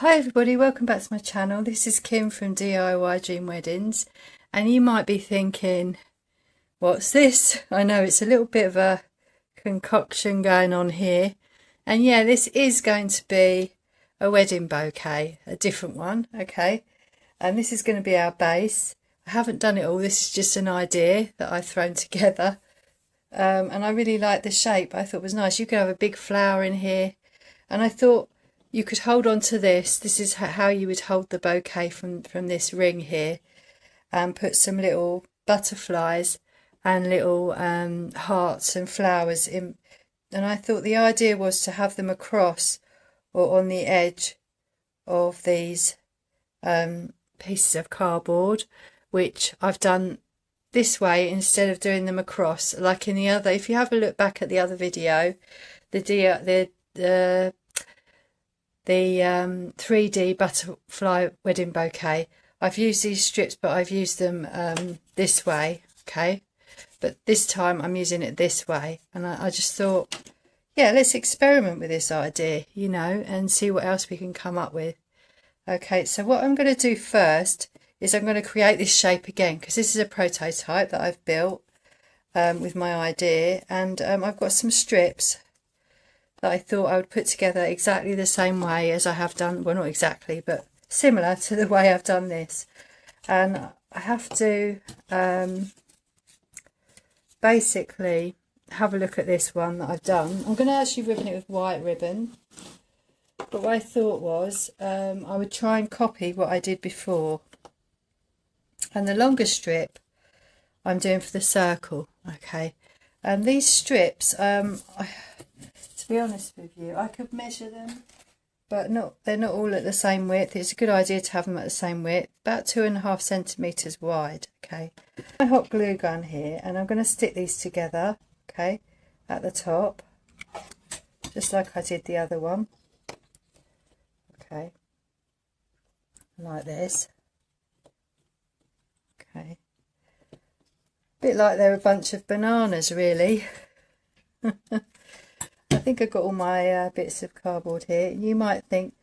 Hi everybody, welcome back to my channel. This is Kim from DIY Dream Weddings, and you might be thinking, what's this? I know it's a little bit of a concoction going on here, and yeah, this is going to be a wedding bouquet, a different one, okay, and this is going to be our base. I haven't done it all, this is just an idea that I've thrown together, and I really like the shape. I thought it was nice. You could have a big flower in here, and I thought you could hold on to this. This is how you would hold the bouquet from this ring here, and put some little butterflies and little hearts and flowers in. And I thought the idea was to have them across or on the edge of these pieces of cardboard, which I've done this way instead of doing them across like in the other. If you have a look back at the other video, the 3D butterfly wedding bouquet, I've used these strips, but I've used them this way, okay, but this time I'm using it this way, and I just thought, yeah, let's experiment with this idea, you know, and see what else we can come up with. Okay, so what I'm going to do first is I'm going to create this shape again, because this is a prototype that I've built with my idea, and I've got some strips that I thought I would put together exactly the same way as I have done, well, not exactly, but similar to the way I've done this. And I have to basically have a look at this one that I've done. I'm going to actually ribbon it with white ribbon, but what I thought was I would try and copy what I did before. And the longer strip I'm doing for the circle, okay. And these strips, to be honest with you, I could measure them, but they're not all at the same width. It's a good idea to have them at the same width, about 2.5 centimeters wide, okay. My hot glue gun here, and I'm going to stick these together, okay, at the top, just like I did the other one, okay, like this, okay. A bit like they're a bunch of bananas, really. I think I've got all my bits of cardboard here. You might think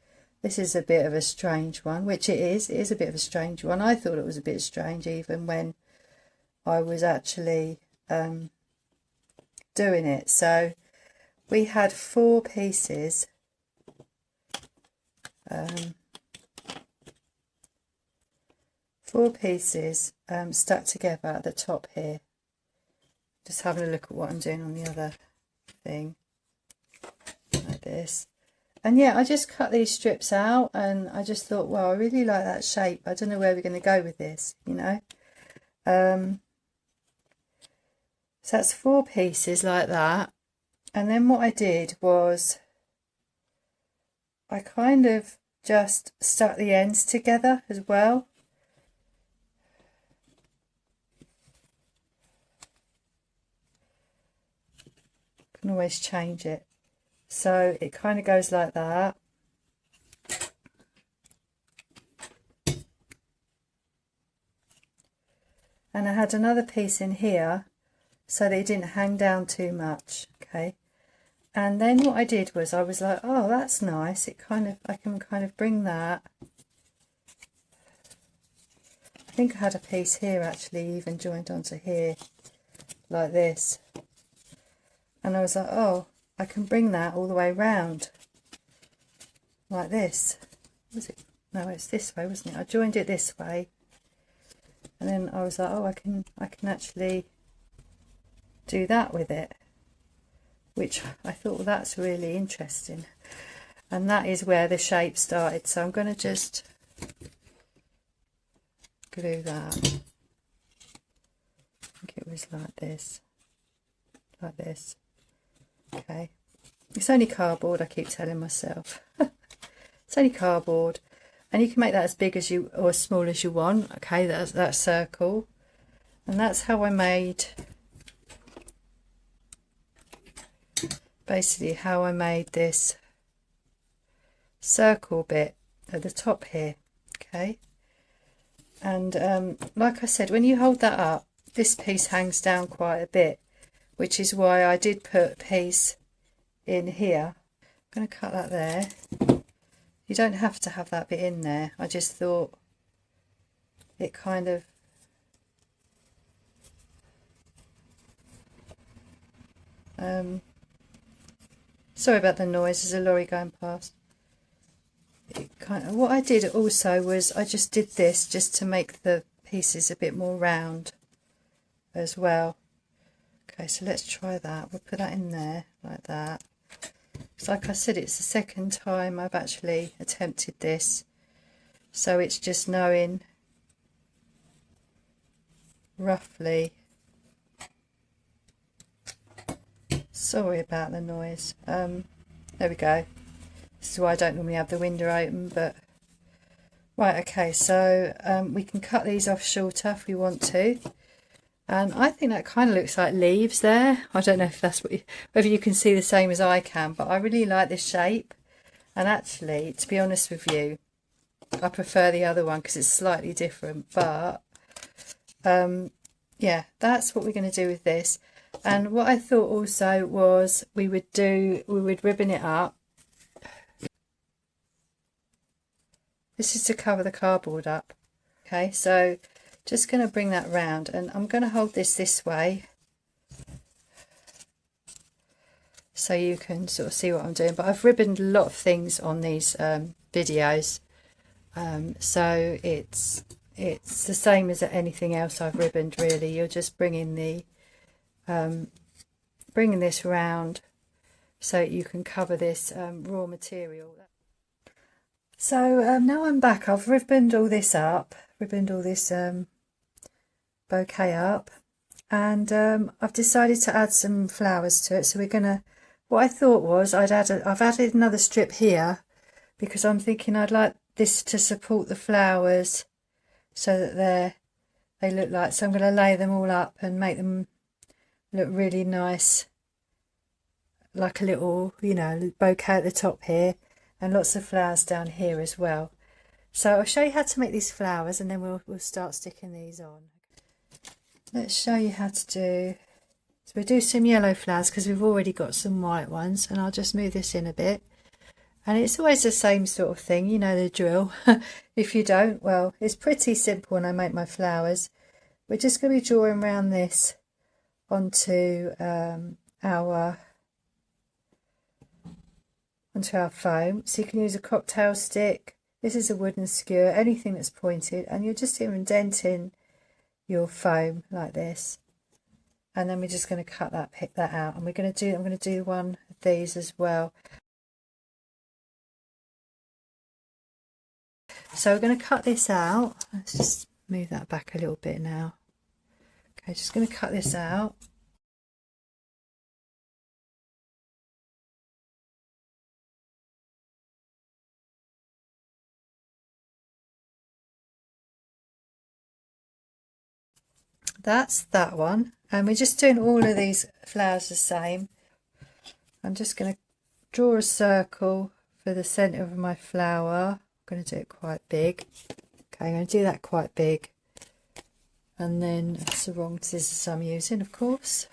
this is a bit of a strange one, which it is. It is a bit of a strange one. I thought it was a bit strange even when I was actually doing it. So we had 4 pieces. 4 pieces stuck together at the top here. Just having a look at what I'm doing on the other thing. Like this, and yeah, I just cut these strips out, and I just thought, well, I really like that shape. I don't know where we're going to go with this, you know. So that's 4 pieces like that, and then what I did was I kind of just stuck the ends together as well. Can always change it. So it kind of goes like that. And I had another piece in here so that it didn't hang down too much, okay. And then what I did was I was like, oh, that's nice. It kind of, I can kind of bring that. I think I had a piece here actually even joined onto here like this. And I was like, oh, I can bring that all the way round like this. Was it? No, it's this way, wasn't it? I joined it this way, and then I was like, oh, I can actually do that with it, which I thought, well, that's really interesting. And that is where the shape started. So I'm going to just glue that. I think it was like this, like this. Okay, it's only cardboard, I keep telling myself. It's only cardboard, and you can make that as big as you or as small as you want, okay, that's that circle. And that's how I made, basically how I made this circle bit at the top here, okay. And like I said, when you hold that up, this piece hangs down quite a bit, which is why I did put a piece in here. I'm going to cut that there, You don't have to have that bit in there. I just thought it kind of sorry about the noise, there's a lorry going past. What I did also was I just did this just to make the pieces a bit more round as well. Okay, so let's try that. We'll put that in there like that. So like I said, it's the second time I've actually attempted this, so it's just knowing roughly. Sorry about the noise. There we go. This is why I don't normally have the window open, but right, okay, so we can cut these off shorter if we want to. And I think that kind of looks like leaves there. I don't know if that's whether you can see the same as I can, but I really like this shape. And actually, to be honest with you, I prefer the other one because it's slightly different. But yeah, that's what we're going to do with this. And what I thought also was we would ribbon it up. This is to cover the cardboard up. Okay, so just going to bring that round, and I'm going to hold this way so you can sort of see what I'm doing. But I've ribboned a lot of things on these videos, so it's the same as anything else I've ribboned really. You're just bringing this round so you can cover this raw material. So now I'm back. I've ribboned all this up, bouquet up, and I've decided to add some flowers to it. So we're gonna, what I thought was I've added another strip here because I'm thinking I'd like this to support the flowers so that they look like, so I'm going to lay them all up and make them look really nice, like a little, you know, bouquet at the top here, and lots of flowers down here as well. So I'll show you how to make these flowers, and then we'll start sticking these on. Let's show you how to do, so we'll do some yellow flowers because we've already got some white ones, and I'll just move this in a bit. And it's always the same sort of thing, you know the drill. If you don't, well, it's pretty simple when I make my flowers. We're just going to be drawing around this onto our foam. So you can use a cocktail stick. This is a wooden skewer, anything that's pointed, and you're just indenting your foam like this. And then we're just going to pick that out, and I'm going to do one of these as well. So we're going to cut this out. Let's just move that back a little bit now. Okay, just going to cut this out. That's that one, and we're just doing all of these flowers the same. I'm just going to draw a circle for the centre of my flower. I'm going to do it quite big. Okay, I'm going to do that quite big, and then it's the wrong scissors I'm using, of course.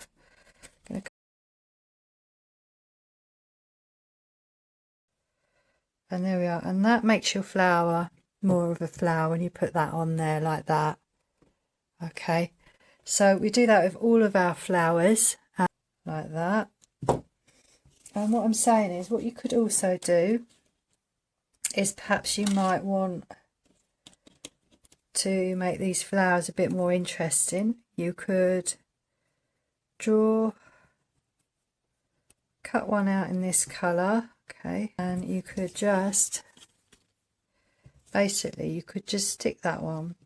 And there we are, and that makes your flower more of a flower when you put that on there like that. Okay, so we do that with all of our flowers like that. And what I'm saying is, what you could also do is perhaps you might want to make these flowers a bit more interesting. You could cut one out in this colour, okay, and you could just stick that one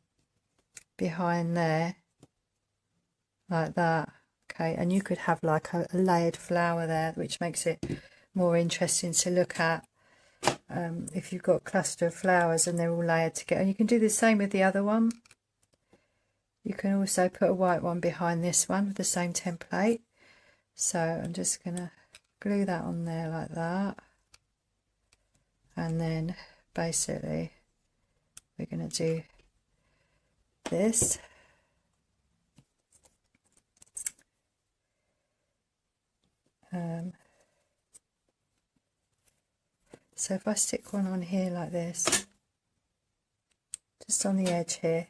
behind there like that. Okay, and you could have like a layered flower there, which makes it more interesting to look at. If you've got a cluster of flowers and they're all layered together. And you can do the same with the other one. You can also put a white one behind this one with the same template. So I'm just going to glue that on there like that, and then basically we're going to do this. So if I stick one on here like this, just on the edge here,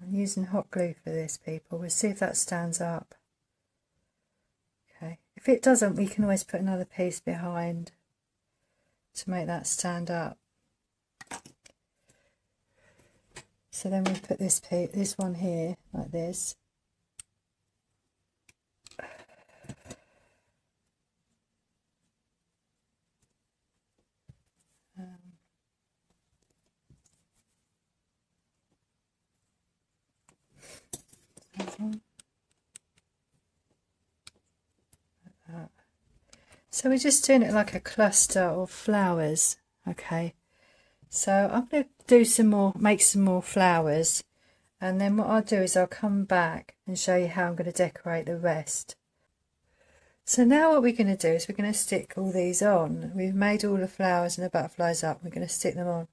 I'm using hot glue for this, people. We'll see if that stands up. Okay, if it doesn't, we can always put another piece behind to make that stand up. So then we put this one here like this. So we're just doing it like a cluster of flowers. Okay, so I'm going to do some more, make some more flowers, and then what I'll do is I'll come back and show you how I'm going to decorate the rest. So now what we're going to do is we're going to stick all these on. We've made all the flowers and the butterflies up. We're going to stick them on.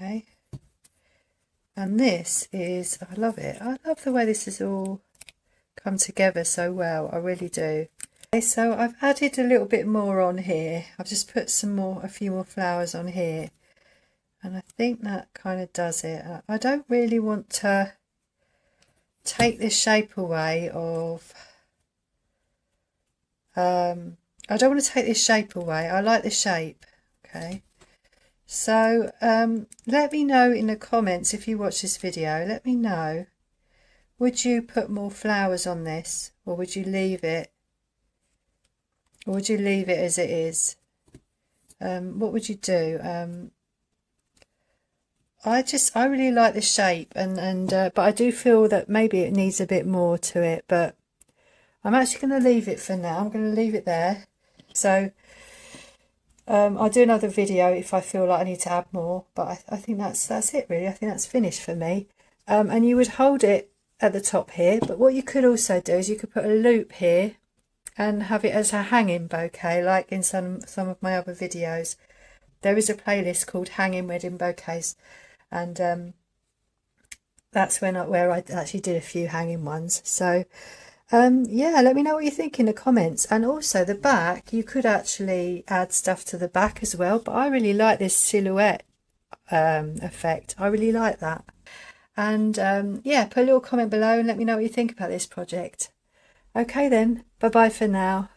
Okay, and this is, I love it. I love the way this has all come together so well. I really do. Okay, so I've added a little bit more on here. I've just put a few more flowers on here, and I think that kind of does it. I don't really want to take the shape away of I don't want to take this shape away. I like the shape. Okay, so let me know in the comments if you watch this video. Let me know, would you put more flowers on this, or would you leave it, or would you leave it as it is? What would you do? I really like the shape, but I do feel that maybe it needs a bit more to it, but I'm actually going to leave it for now. I'm going to leave it there. So I'll do another video if I feel like I need to add more, but I think that's it really. I think that's finished for me. And you would hold it at the top here, but what you could also do is you could put a loop here and have it as a hanging bouquet, like in some of my other videos. There is a playlist called Hanging Wedding Bouquets, and that's where I actually did a few hanging ones. So yeah, let me know what you think in the comments. And also the back, you could actually add stuff to the back as well, but I really like this silhouette effect. I really like that. And yeah, put a little comment below and let me know what you think about this project. Okay then, bye bye for now.